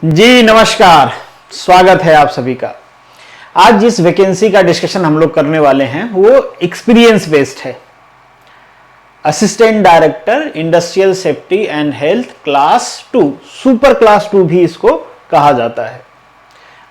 जी नमस्कार, स्वागत है आप सभी का। आज जिस वैकेंसी का डिस्कशन हम लोग करने वाले हैं वो एक्सपीरियंस बेस्ड है। Assistant director industrial safety and health class 2, super class 2 भी इसको कहा जाता है।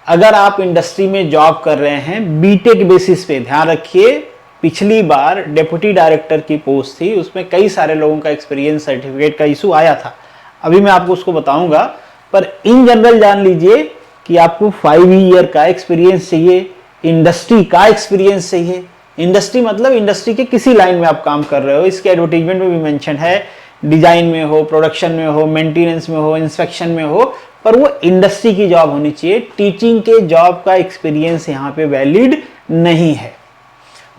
अगर आप इंडस्ट्री में जॉब कर रहे हैं बीटेक बेसिस पे, ध्यान रखिए पिछली बार डेप्यूटी डायरेक्टर की पोस्ट थी, उसमें कई सारे लोगों का एक्सपीरियंस सर्टिफिकेट का इशू आया था। अभी मैं आपको उसको बताऊंगा, पर इन जनरल जान लीजिए कि आपको 5 ईयर का एक्सपीरियंस चाहिए, इंडस्ट्री का एक्सपीरियंस चाहिए। इंडस्ट्री मतलब इंडस्ट्री के किसी लाइन में आप काम कर रहे हो, इसके एडवर्टीजमेंट में भी मेंशन है, डिजाइन में हो, प्रोडक्शन में हो, मेंटेनेंस में हो, इंस्पेक्शन में हो, पर वो इंडस्ट्री की जॉब होनी चाहिए। टीचिंग के जॉब का एक्सपीरियंस यहाँ पे वैलिड नहीं है।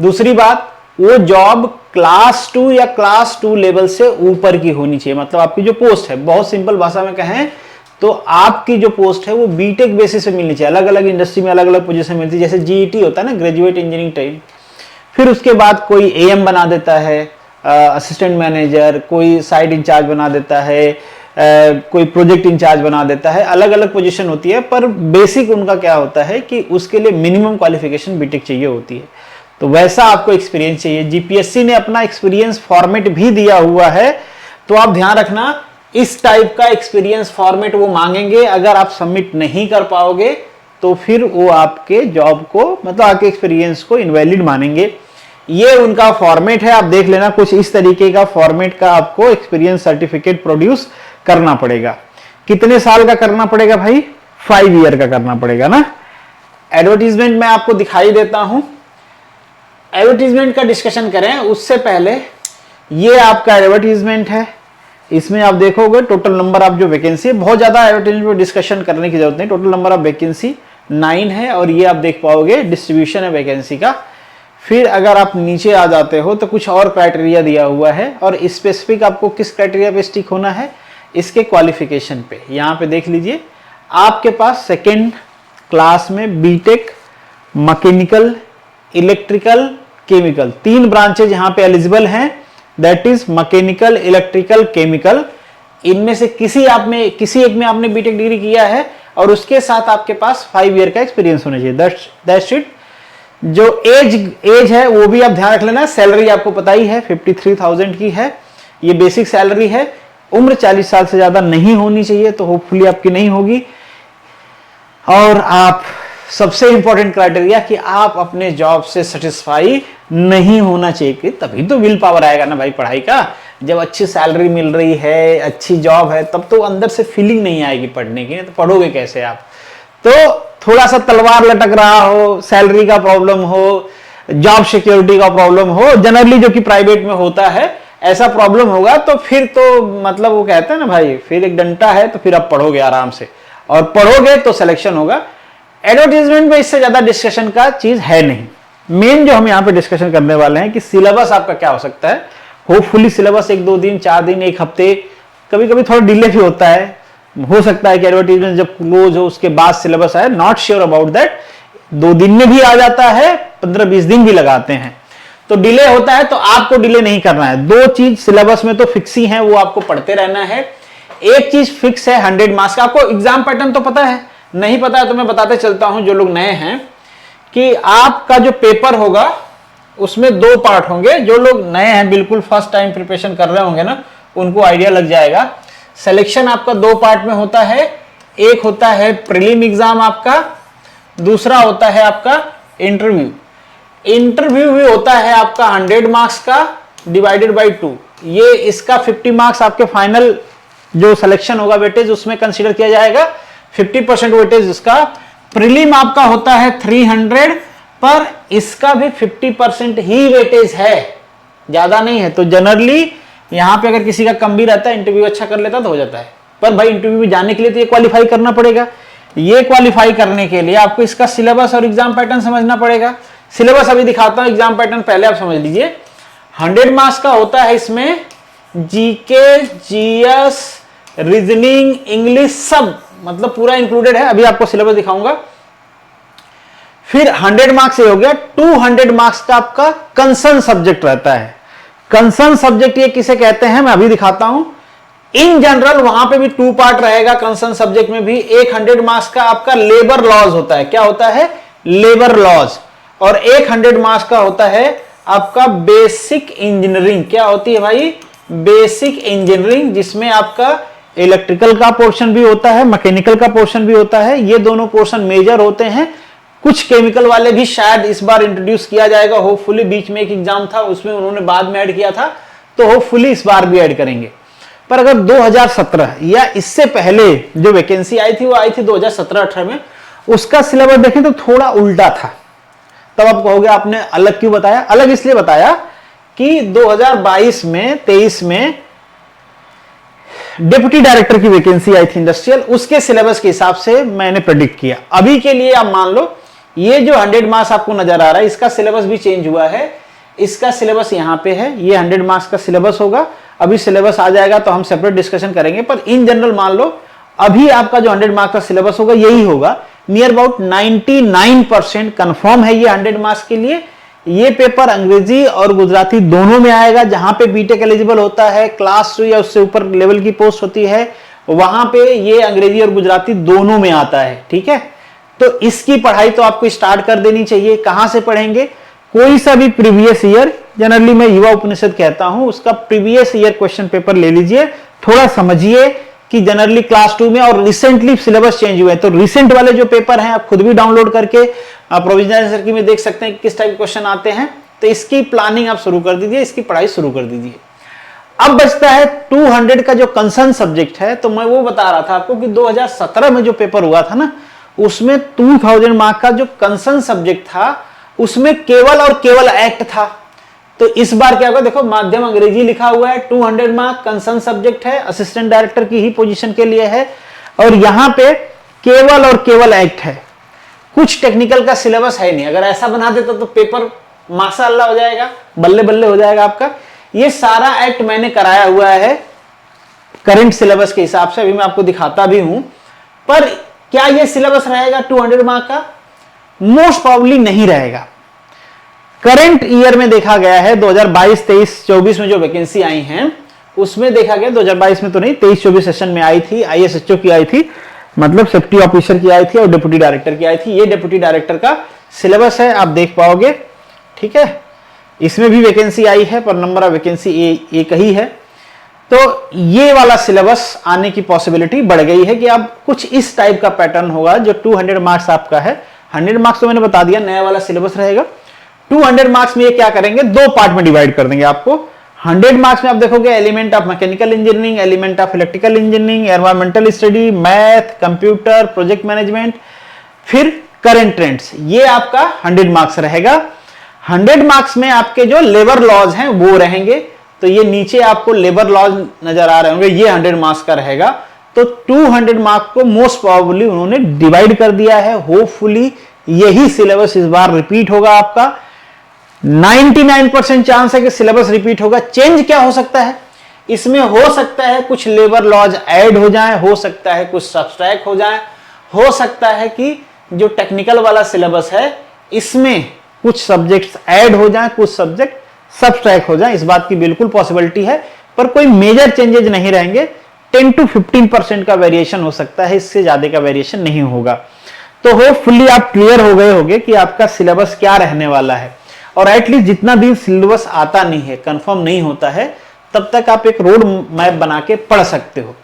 दूसरी बात, वो जॉब क्लास 2 या क्लास 2 लेवल से ऊपर की होनी चाहिए। मतलब आपकी जो पोस्ट है, बहुत सिंपल भाषा में कहें तो आपकी जो पोस्ट है वो बीटेक बेसिस पे मिलनी चाहिए। अलग अलग इंडस्ट्री में अलग अलग पोजीशन मिलती है, जैसे जीईटी होता है ना, ग्रेजुएट इंजीनियरिंग ट्रेड। फिर उसके बाद कोई एएम बना देता है, असिस्टेंट मैनेजर, कोई साइट इंचार्ज बना देता है, कोई प्रोजेक्ट इंचार्ज बना देता है। अलग अलग पोजीशन होती है, पर बेसिक उनका क्या होता है कि उसके लिए मिनिमम क्वालिफिकेशन बीटेक चाहिए होती है। तो वैसा आपको एक्सपीरियंस चाहिए। जीपीएससी ने अपना एक्सपीरियंस फॉर्मेट भी दिया हुआ है, तो आप ध्यान रखना इस टाइप का एक्सपीरियंस फॉर्मेट वो मांगेंगे। अगर आप सबमिट नहीं कर पाओगे तो फिर वो आपके जॉब को, मतलब आपके एक्सपीरियंस को इनवैलिड मानेंगे। ये उनका फॉर्मेट है, आप देख लेना। कुछ इस तरीके का फॉर्मेट का आपको एक्सपीरियंस सर्टिफिकेट प्रोड्यूस करना पड़ेगा। कितने साल का करना पड़ेगा भाई? 5 ईयर का करना पड़ेगा ना। एडवर्टीजमेंट मैं आपको दिखाई देता हूं। एडवर्टीजमेंट का डिस्कशन करें उससे पहले ये आपका एडवर्टीजमेंट है। इसमें आप देखोगे टोटल नंबर ऑफ जो वैकेंसी है, बहुत ज्यादा एडवर्टीजमेंट पे डिस्कशन करने की जरूरत नहीं। टोटल नंबर ऑफ वैकेंसी 9 है, और ये आप देख पाओगे डिस्ट्रीब्यूशन है वैकेंसी का। फिर अगर आप नीचे आ जाते हो तो कुछ और क्राइटेरिया दिया हुआ है, और स्पेसिफिक आपको किस क्राइटेरिया पे स्टिक होना है, इसके क्वालिफिकेशन पे। यहाँ पे देख लीजिए, आपके पास सेकेंड क्लास में BTech mechanical, electrical, chemical, 3 branches यहाँ पे एलिजिबल हैं। That is mechanical, electrical, chemical. इनमें से किसी एक में आपने बीटेक डिग्री किया है, और उसके साथ आपके पास 5 ईयर का एक्सपीरियंस होना चाहिए। That's it. जो एज है वो भी आप ध्यान रख लेना। सैलरी आपको पता ही है 53,000 की है, ये बेसिक सैलरी है। उम्र 40 साल से ज्यादा नहीं होनी चाहिए, तो होपफुली आपकी नहीं होगी। और आप, सबसे इंपॉर्टेंट क्राइटेरिया कि आप अपने जॉब से सेटिस्फाई नहीं होना चाहिए, कि तभी तो विल पावर आएगा ना भाई पढ़ाई का। जब अच्छी सैलरी मिल रही है, अच्छी जॉब है, तब तो अंदर से फीलिंग नहीं आएगी पढ़ने की, तो पढ़ोगे कैसे आप? तो थोड़ा सा तलवार लटक रहा हो, सैलरी का प्रॉब्लम हो, जॉब सिक्योरिटी का प्रॉब्लम हो, जनरली जो कि प्राइवेट में होता है, ऐसा प्रॉब्लम होगा तो फिर तो मतलब वो कहते हैं ना भाई, फिर एक डंटा है, तो फिर आप पढ़ोगे आराम से, और पढ़ोगे तो सिलेक्शन होगा। एडवर्टीजमेंट में इससे ज्यादा डिस्कशन का चीज है नहीं। मेन जो हम यहाँ पे डिस्कशन करने वाले हैं कि सिलेबस आपका क्या हो सकता है। होपफुली सिलेबस 1-2 दिन, 4 दिन, 1 हफ्ते, कभी कभी थोड़ा डिले भी होता है। हो सकता है कि एडवर्टीजमेंट जब क्लोज हो उसके बाद सिलेबस आए, नॉट श्योर अबाउट दैट। 2 दिन में भी आ जाता है, 15-20 दिन भी लगाते हैं, तो डिले होता है। तो आपको डिले नहीं करना है। 2 चीज सिलेबस में तो फिक्स ही है, वो आपको पढ़ते रहना है। एक चीज फिक्स है, 100 मार्क्स का। आपको एग्जाम पैटर्न तो पता है, नहीं पता है तो मैं बताते चलता हूं जो लोग नए हैं, कि आपका जो पेपर होगा उसमें 2 पार्ट होंगे। जो लोग नए हैं, बिल्कुल फर्स्ट टाइम प्रिपरेशन कर रहे होंगे ना, उनको आइडिया लग जाएगा। सिलेक्शन आपका 2 पार्ट में होता है। एक होता है प्रीलिम एग्जाम आपका, दूसरा होता है आपका इंटरव्यू। इंटरव्यू भी होता है आपका 100 मार्क्स का डिवाइडेड बाई 2। ये इसका 50 मार्क्स आपके फाइनल जो सिलेक्शन होगा वेटेज, उसमें कंसीडर किया जाएगा। 50% वेटेज इसका। प्रीलिम आपका होता है 300, पर इसका भी 50% ही वेटेज है, ज्यादा नहीं है। तो जनरली यहां पे अगर किसी का कम भी रहता है, इंटरव्यू अच्छा कर लेता तो हो जाता है। पर भाई इंटरव्यू में जाने के लिए तो ये क्वालिफाई करना पड़ेगा। ये क्वालिफाई करने के लिए आपको इसका सिलेबस और एग्जाम पैटर्न समझना पड़ेगा। सिलेबस अभी दिखाता हूं, एग्जाम पैटर्न पहले आप समझ लीजिए। 100 मार्क्स का होता है इसमें जीके, जीएस, रीजनिंग, इंग्लिश, सब मतलब पूरा इंक्लूडेड है। अभी आपको सिलेबस दिखाऊंगा। फिर 100 मार्क्स ये हो गया। 200 मार्क्स का आपका कंसर्न सब्जेक्ट रहता है। कंसर्न सब्जेक्ट ये किसे कहते हैं मैं अभी दिखाता हूं। इन जनरल वहां पे भी 2 पार्ट रहेगा, कंसर्न सब्जेक्ट में भी। एक 100 मार्क्स का आपका लेबर लॉज होता है। क्या होता है? Labour laws. और एक 100 मार्क्स का होता है आपका बेसिक इंजीनियरिंग। क्या होती है भाई? बेसिक इंजीनियरिंग, जिसमें आपका इलेक्ट्रिकल का पोर्शन भी होता है, मैकेनिकल का पोर्शन भी होता है। ये दोनों पोर्शन मेजर होते हैं। कुछ केमिकल वाले भी शायद इस बार इंट्रोड्यूस किया जाएगा, होपफुली। बीच में एक एग्जाम था, उसमें उन्होंने बाद में ऐड किया था, तो होपफुली इस बार भी ऐड करेंगे। पर अगर 2017 या इससे पहले जो वैकेंसी आई थी वो आई थी 2017-18 में, उसका सिलेबस देखें तो थोड़ा उल्टा था। तब आप कहोगे आपने अलग क्यों बताया? अलग इसलिए बताया कि 2022 में 23 में डिप्टी डायरेक्टर की वैकेंसी आई थी इंडस्ट्रियल, उसके सिलेबस के हिसाब से मैंने प्रेडिक्ट किया। अभी के लिए आप मान लो ये जो 100 मार्क्स आपको नजर आ रहा है, इसका सिलेबस भी चेंज हुआ है। इसका सिलेबस यहां पे है, ये 100 मार्क्स का सिलेबस होगा। अभी सिलेबस आ जाएगा तो हम सेपरेट डिस्कशन करेंगे, पर इन जनरल मान लो अभी आपका जो 100 मार्क्स का सिलेबस होगा यही होगा। नियर अबाउट 99% कंफर्म है ये 100 मार्क्स के लिए। ये पेपर अंग्रेजी और गुजराती दोनों में आएगा। जहां पे बीटेक एलिजिबल होता है, क्लास 2 या उससे ऊपर लेवल की पोस्ट होती है, वहां पे ये अंग्रेजी और गुजराती दोनों में आता है। ठीक है, तो इसकी पढ़ाई तो आपको स्टार्ट कर देनी चाहिए। कहां से पढ़ेंगे? कोई सा भी प्रीवियस ईयर, जनरली मैं युवा उपनिषद कहता हूं, उसका प्रीवियस ईयर क्वेश्चन पेपर ले लीजिए, थोड़ा समझिए कि जनरली क्लास 2 में और रिसेंटली सिलेबस चेंज हुए हैं, तो रिसेंट वाले जो पेपर हैं आप खुद भी डाउनलोड करके प्रोविजनल आंसर की में देख सकते हैं कि किस टाइप के क्वेश्चन आते हैं। तो इसकी प्लानिंग आप शुरू कर दीजिए, इसकी पढ़ाई शुरू कर दीजिए। अब बचता है 200 का जो कंसर्न सब्जेक्ट है, तो मैं वो बता रहा था आपको कि 2017 में जो पेपर हुआ था ना, उसमें 2000 मार्क का जो कंसर्न सब्जेक्ट था उसमें केवल और केवल एक्ट था। तो इस बार क्या होगा? देखो, माध्यम अंग्रेजी लिखा हुआ है, 200 मार्क कंसर्न सब्जेक्ट है, असिस्टेंट डायरेक्टर की ही पोजीशन के लिए है, और यहां पे केवल और केवल एक्ट है। कुछ टेक्निकल का सिलेबस है नहीं। अगर ऐसा बना देता तो पेपर माशाअल्लाह हो जाएगा, बल्ले बल्ले हो जाएगा आपका। ये सारा एक्ट मैंने कराया हुआ है करंट सिलेबस के हिसाब से, अभी मैं आपको दिखाता भी हूं। पर क्या ये सिलेबस रहेगा 200 मार्क का? मोस्ट प्रोबेबली नहीं रहेगा। करंट ईयर में देखा गया है 2022, 23, 24 में जो वैकेंसी आई हैं उसमें देखा गया, 2022 में तो नहीं, 23-24 सेशन में आई थी, आईएसएचओ की आई थी, मतलब सेफ्टी ऑफिसर की आई थी और डिप्टी डायरेक्टर की आई थी। ये डिप्टी डायरेक्टर का सिलेबस है, आप देख पाओगे। ठीक है, इसमें भी वैकेंसी आई है पर नंबर ऑफ वैकेंसी एक ही है। तो ये वाला सिलेबस आने की पॉसिबिलिटी बढ़ गई है कि अब कुछ इस टाइप का पैटर्न होगा जो 200 मार्क्स आपका है। 100 मार्क्स तो मैंने बता दिया, नया वाला सिलेबस रहेगा। 200 मार्क्स में ये क्या करेंगे? 2 पार्ट में डिवाइड कर देंगे आपको। 100 मार्क्स में आप देखोगे element of mechanical engineering, element of electrical engineering, environmental study, math, computer, project management, फिर करंट ट्रेंड्स। ये आपका 100 मार्क्स रहेगा। 100 मार्क्स में आपके जो लेबर लॉज हैं वो रहेंगे। तो ये नीचे आपको लेबर लॉज नजर आ रहे होंगे, ये 100 मार्क्स का रहेगा। तो 200 मार्क्स को मोस्ट प्रोबेबली उन्होंने डिवाइड कर दिया है। होपफुली यही सिलेबस इस बार रिपीट होगा आपका। 99% चांस है कि सिलेबस रिपीट होगा। चेंज क्या हो सकता है इसमें? हो सकता है कुछ लेबर लॉज ऐड हो जाए, हो सकता है कुछ सब्सट्रैक्ट हो जाए, हो सकता है कि जो टेक्निकल वाला सिलेबस है इसमें कुछ सब्जेक्ट्स ऐड हो जाए, कुछ सब्जेक्ट सब्सट्रैक्ट हो जाए। इस बात की बिल्कुल पॉसिबिलिटी है, पर कोई मेजर चेंजेस नहीं रहेंगे। 10 to 15% का वेरिएशन हो सकता है, इससे ज्यादा का वेरिएशन नहीं होगा। तो होपफुली आप क्लियर हो गए होंगे कि आपका सिलेबस क्या रहने वाला है। और एटलीस्ट जितना दिन सिलेबस आता नहीं है, कंफर्म नहीं होता है, तब तक आप एक रोड मैप बना के पढ़ सकते हो।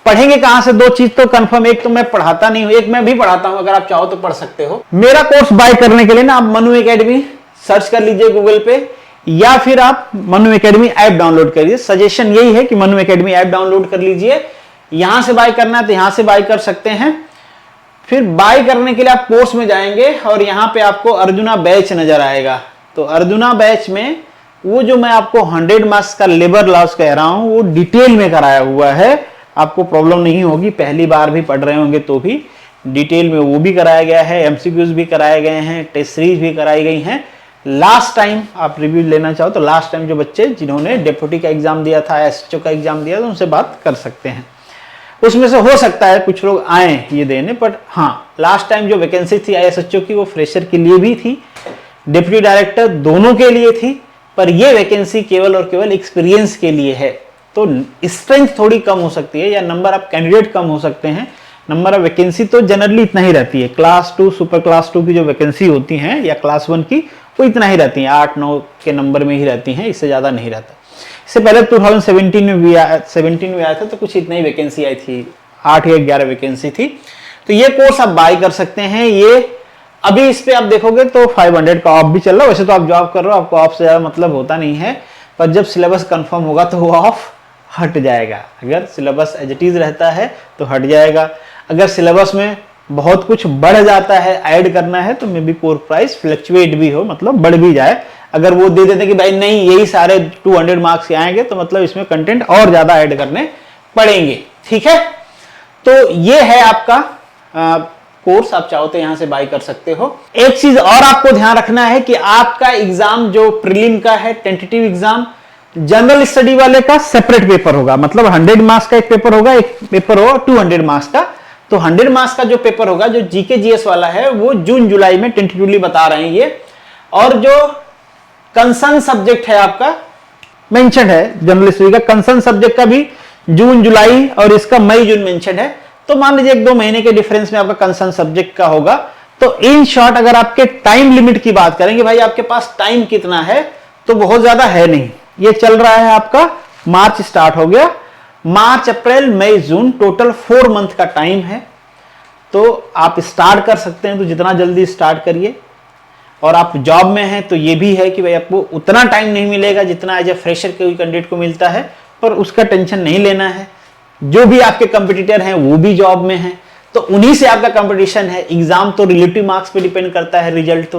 पढ़ेंगे कहां से? 2 चीज तो कंफर्म, एक तो मैं पढ़ाता नहीं हूं, एक मैं भी पढ़ाता हूं। अगर आप चाहो तो पढ़ सकते हो। मेरा कोर्स बाय करने के लिए ना आप मनु एकेडमी सर्च कर लीजिए गूगल पे, या फिर आप मनु एकेडमी ऐप डाउनलोड करिए। सजेशन यही है कि मनु एकेडमी ऐप डाउनलोड कर लीजिए। यहां से बाय करना है तो यहां से बाय कर सकते हैं। फिर बाय करने के लिए आप कोर्स में जाएंगे और यहां पे आपको अर्जुना बैच नजर आएगा। तो अर्जुना बैच में वो जो मैं आपको 100 मार्क्स का लेबर लॉस कह रहा हूं वो डिटेल में कराया हुआ है। आपको प्रॉब्लम नहीं होगी, पहली बार भी पढ़ रहे होंगे तो भी डिटेल में वो भी कराया गया है, एमसीक्यूज भी कराए गए हैं, टेस्ट सीरीज भी कराई गई हैं। लास्ट टाइम आप रिव्यू लेना चाहो तो लास्ट टाइम जो बच्चे जिन्होंने डेप्यूटी का एग्जाम दिया था, एसएचओ का एग्जाम दिया था, उनसे बात कर सकते हैं। उसमें से हो सकता है कुछ लोग आए ये देने, बट हाँ, लास्ट टाइम जो वैकेंसी थी एसएचओ की वो फ्रेशर के लिए भी थी, डिप्टी डायरेक्टर दोनों के लिए थी, पर ये वैकेंसी केवल और केवल एक्सपीरियंस के लिए है। तो स्ट्रेंथ थोड़ी कम हो सकती है या नंबर ऑफ कैंडिडेट कम हो सकते हैं। नंबर ऑफ वैकेंसी तो जनरली इतना ही रहती है। क्लास 2 सुपर क्लास 2 की जो वैकेंसी होती हैं या क्लास 1 की वो इतना ही रहती है, 8-9 के नंबर में ही रहती हैं, इससे ज़्यादा नहीं रहता। इससे पहले 2017 में भी आया था तो कुछ इतना ही वैकेंसी आई थी, 8 या 11 वैकेंसी थी। तो ये कोर्स आप बाय कर सकते हैं। ये अभी इस पे आप देखोगे तो 500 का ऑफ भी चल रहा है। वैसे तो आप जॉब कर रहे हो, आपको ऑफ से ज़्यादा मतलब होता नहीं है, पर जब सिलेबस कंफर्म होगा तो वो ऑफ हट जाएगा। अगर सिलेबस एज इट इज रहता है तो हट जाएगा, अगर सिलेबस में बहुत कुछ बढ़ जाता है, ऐड करना है, तो may be core price fluctuate भी हो, मतलब बढ़ भी जाए। अगर वो दे देते कि भाई नहीं यही सारे 200 मार्क्स के आएंगे तो मतलब इसमें कंटेंट और ज्यादा ऐड करने पड़ेंगे। ठीक है, तो ये है आपका कोर्स, आप चाहो तो यहां से बाय कर सकते हो। एक चीज और आपको ध्यान रखना है कि आपका एग्जाम जो प्रीलिम का है, टेंटेटिव एग्जाम, जनरल स्टडी वाले का सेपरेट पेपर होगा, मतलब 100 मार्क्स का एक पेपर होगा, एक पेपर होगा 200 मार्क्स का। तो 100 मार्क्स का जो पेपर होगा, जो जीके जीएस वाला है, वो जून जुलाई में टेंटेटिवली बता रहे हैं ये। और जो कंसर्न सब्जेक्ट है आपका मेंशन है, जनरल स्टडी का कंसर्न सब्जेक्ट का भी जून जुलाई और इसका मई जून मेंशन है। तो मान लीजिए 1-2 महीने के डिफरेंस में आपका कंसर्न सब्जेक्ट का होगा। तो इन शॉर्ट अगर आपके टाइम लिमिट की बात करेंगे, भाई आपके पास टाइम कितना है, तो बहुत ज्यादा है नहीं। ये चल रहा है आपका, मार्च स्टार्ट हो गया, मार्च अप्रैल मई जून, टोटल 4 मंथ का टाइम है। तो आप स्टार्ट कर सकते हैं, तो जितना जल्दी स्टार्ट करिए। और आप जॉब में हैं तो ये भी है कि भाई आपको उतना टाइम नहीं मिलेगा जितना एज ए फ्रेशर के कैंडिडेट को मिलता है, पर उसका टेंशन नहीं लेना है। जो भी आपके कंपटीटर हैं वो भी जॉब में हैं, तो उन्हीं से आपका कंपटीशन है। एग्जाम तो रिलेटिव मार्क्स पे डिपेंड करता है, रिजल्ट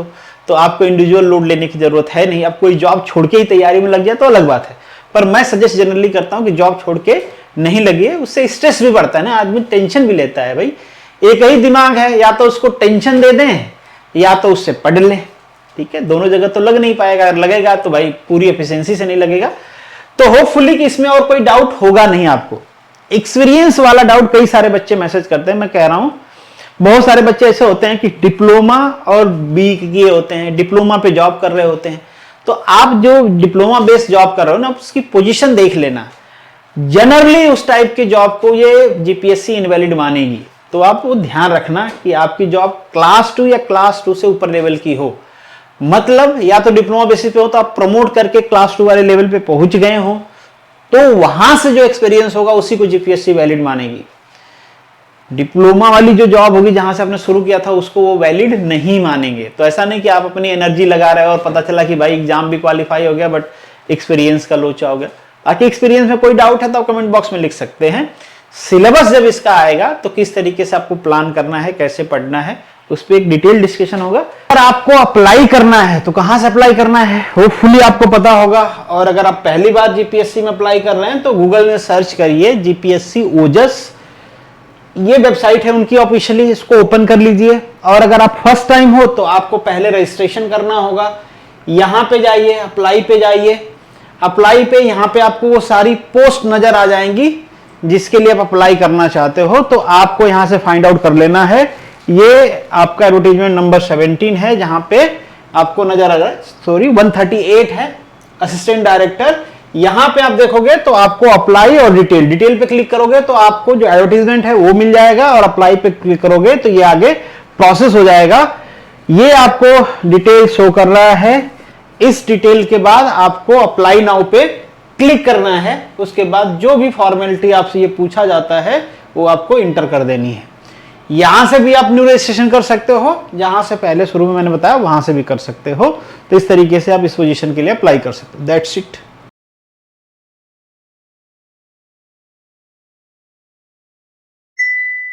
तो आपको इंडिविजुअल लोड लेने की जरूरत है नहीं। अब कोई जॉब छोड़ के ही तैयारी में लग जाए तो अलग बात है, पर मैं सजेस्ट जनरली करता हूं कि जॉब छोड़ के नहीं लगिए, उससे स्ट्रेस भी बढ़ता है ना, आदमी टेंशन भी लेता है। भाई एक ही दिमाग है, या तो उसको टेंशन दे दें या तो उससे पढ़ लें। ठीक है, दोनों जगह तो लग नहीं पाएगा, अगर लगेगा तो भाई पूरी एफिशिएंसी से नहीं लगेगा। तो होपफुली कि इसमें और कोई डाउट होगा नहीं आपको। एक्सपीरियंस वाला डाउट कई सारे बच्चे मैसेज करते हैं, मैं कह रहा हूं बहुत सारे बच्चे ऐसे होते हैं कि डिप्लोमा और बी किए होते हैं, डिप्लोमा पे जॉब कर रहे होते हैं। तो आप जो डिप्लोमा बेस्ड जॉब कर रहे हो ना, उसकी पोजीशन देख लेना। जनरली उस टाइप के जॉब को ये जीपीएससी इनवैलिड मानेगी, तो आप वो ध्यान रखना कि आपकी जॉब क्लास 2 या क्लास 2 से ऊपर लेवल की हो। मतलब या तो डिप्लोमा बेसिस पे हो तो आप प्रमोट करके क्लास 2 वाले लेवल पे पहुंच गए हो, तो वहां से जो एक्सपीरियंस होगा उसी को जीपीएससी वैलिड मानेगी। डिप्लोमा वाली जो जॉब होगी जहां से आपने शुरू किया था, उसको वो वैलिड नहीं मानेंगे। तो ऐसा नहीं कि आप अपनी एनर्जी लगा रहे हो और पता चला कि भाई एग्जाम भी क्वालिफाई हो गया बट एक्सपीरियंस का लोचा हो गया। बाकी एक्सपीरियंस में कोई डाउट है तो कमेंट बॉक्स में लिख सकते हैं। सिलेबस जब इसका आएगा तो किस तरीके से आपको प्लान करना है, कैसे पढ़ना है, उस पर एक डिटेल डिस्कशन होगा। और आपको अप्लाई करना है तो कहां से अप्लाई करना है होपफुली आपको पता होगा। और अगर आप पहली बार जीपीएससी में अप्लाई कर रहे हैं तो गूगल में सर्च करिए जीपीएससी ओजस, ये वेबसाइट है उनकी ऑफिशियली, इसको ओपन कर लीजिए। और अगर आप फर्स्ट टाइम हो तो आपको पहले रजिस्ट्रेशन करना होगा। यहां पे जाइए, अप्लाई पे जाइए। अप्लाई पे यहां पे आपको वो सारी पोस्ट नजर आ जाएंगी जिसके लिए आप अप्लाई करना चाहते हो। तो आपको यहां से फाइंड आउट कर लेना है। ये आपका एडवर्टाइजमेंट नंबर 17 है, जहां पे आपको नजर आ जाए, सॉरी 138 है, असिस्टेंट डायरेक्टर। यहां पे आप देखोगे तो आपको अप्लाई और डिटेल पे क्लिक करोगे तो आपको जो एडवर्टाइजमेंट है वो मिल जाएगा, और अप्लाई पे क्लिक करोगे तो ये आगे प्रोसेस हो जाएगा। ये आपको डिटेल शो कर रहा है। इस डिटेल के बाद आपको अप्लाई नाउ पे क्लिक करना है। उसके बाद जो भी फॉर्मेलिटी आपसे ये पूछा जाता है वो आपको इंटर कर देनी है। यहां से भी आप न्यू रजिस्ट्रेशन कर सकते हो, जहां से पहले शुरू में मैंने बताया वहां से भी कर सकते हो। तो इस तरीके से आप इस पोजीशन के लिए अप्लाई कर सकते हो। That's it.